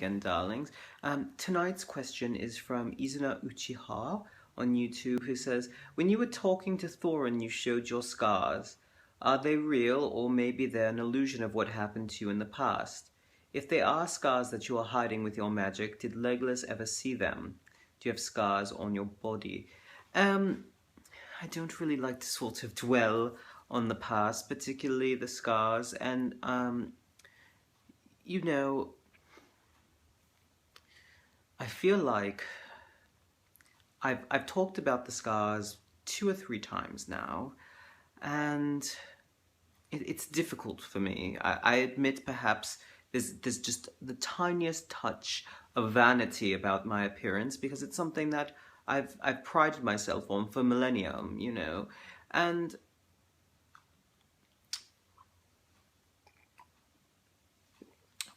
again, darlings. Tonight's question is from Izuna Uchiha on YouTube, who says, when you were talking to Thor and you showed your scars, are they real or maybe they're an illusion of what happened to you in the past? If they are scars that you are hiding with your magic, did Legolas ever see them? Do you have scars on your body? Um, I don't really like to sort of dwell on the past, particularly the scars, and you know, I feel like I've talked about the scars 2 or 3 times now, and it's difficult for me. I admit perhaps there's just the tiniest touch of vanity about my appearance because it's something that I've prided myself on for millennium, and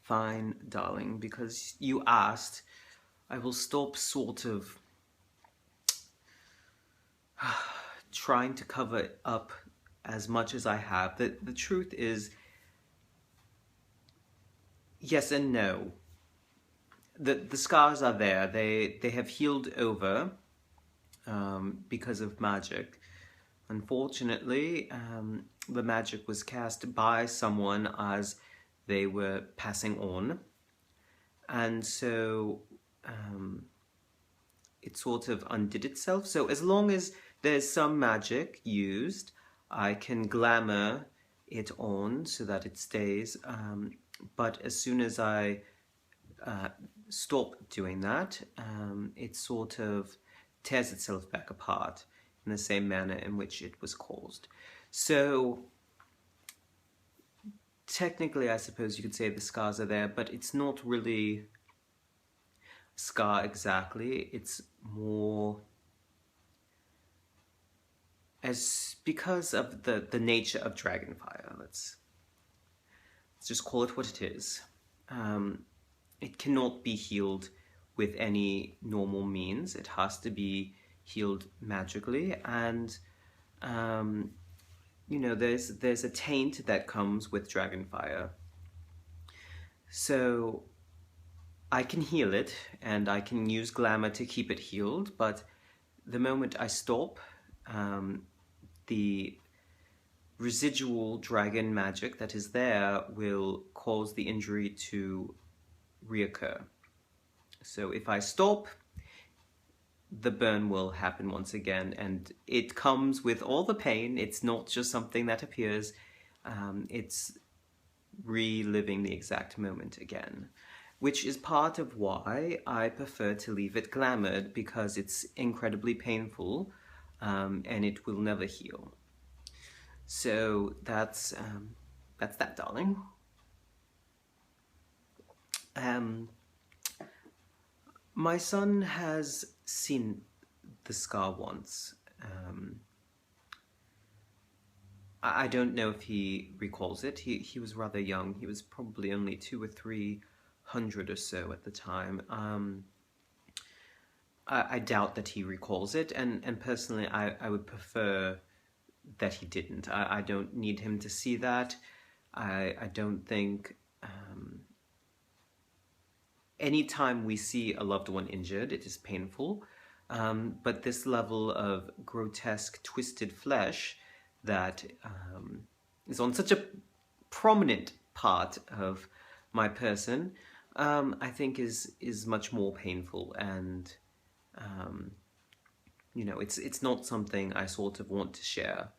fine, darling, because you asked, I will stop sort of trying to cover it up as much as I have. The truth is, yes and no. The scars are there. They have healed over because of magic. Unfortunately, the magic was cast by someone as they were passing on, and so it sort of undid itself. So as long as there's some magic used, I can glamour it on so that it stays. But as soon as I stop doing that, it sort of tears itself back apart in the same manner in which it was caused. So technically, I suppose you could say the scars are there, but it's not really scar exactly. It's more as because of the nature of dragonfire. Let's just call it what it is. It cannot be healed with any normal means. It has to be healed magically, and there's a taint that comes with dragonfire. So I can heal it, and I can use glamour to keep it healed, but the moment I stop, the residual dragon magic that is there will cause the injury to reoccur. So if I stop, the burn will happen once again, and it comes with all the pain. It's not just something that appears, it's reliving the exact moment again, which is part of why I prefer to leave it glamoured, because it's incredibly painful, and it will never heal. So that's that, darling. My son has seen the scar once. I don't know if he recalls it. He was rather young. He was probably only 200 or 300 or so at the time. I doubt that he recalls it, and personally I would prefer that he didn't. I don't need him to see that. I don't think anytime we see a loved one injured, it is painful, but this level of grotesque twisted flesh that is on such a prominent part of my person, I think is much more painful, and it's not something I sort of want to share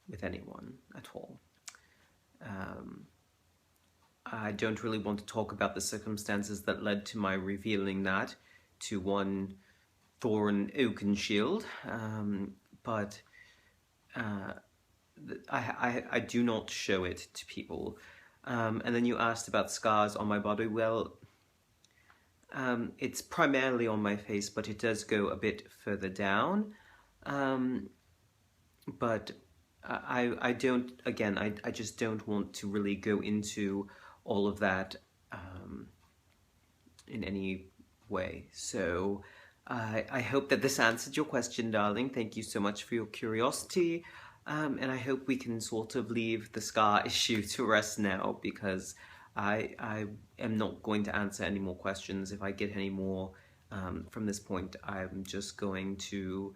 with anyone at all. I don't really want to talk about the circumstances that led to my revealing that to one Thorin Oakenshield, but I do not show it to people. And then you asked about scars on my body. Well, it's primarily on my face, but it does go a bit further down. But I don't, again, I just don't want to really go into all of that in any way. So I hope that this answered your question, darling. Thank you so much for your curiosity. And I hope we can sort of leave the scar issue to rest now, because I am not going to answer any more questions. If I get any more from this point, I'm just going to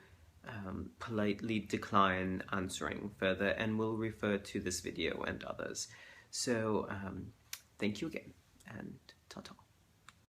politely decline answering further, and will refer to this video and others. So thank you again, and ta-ta.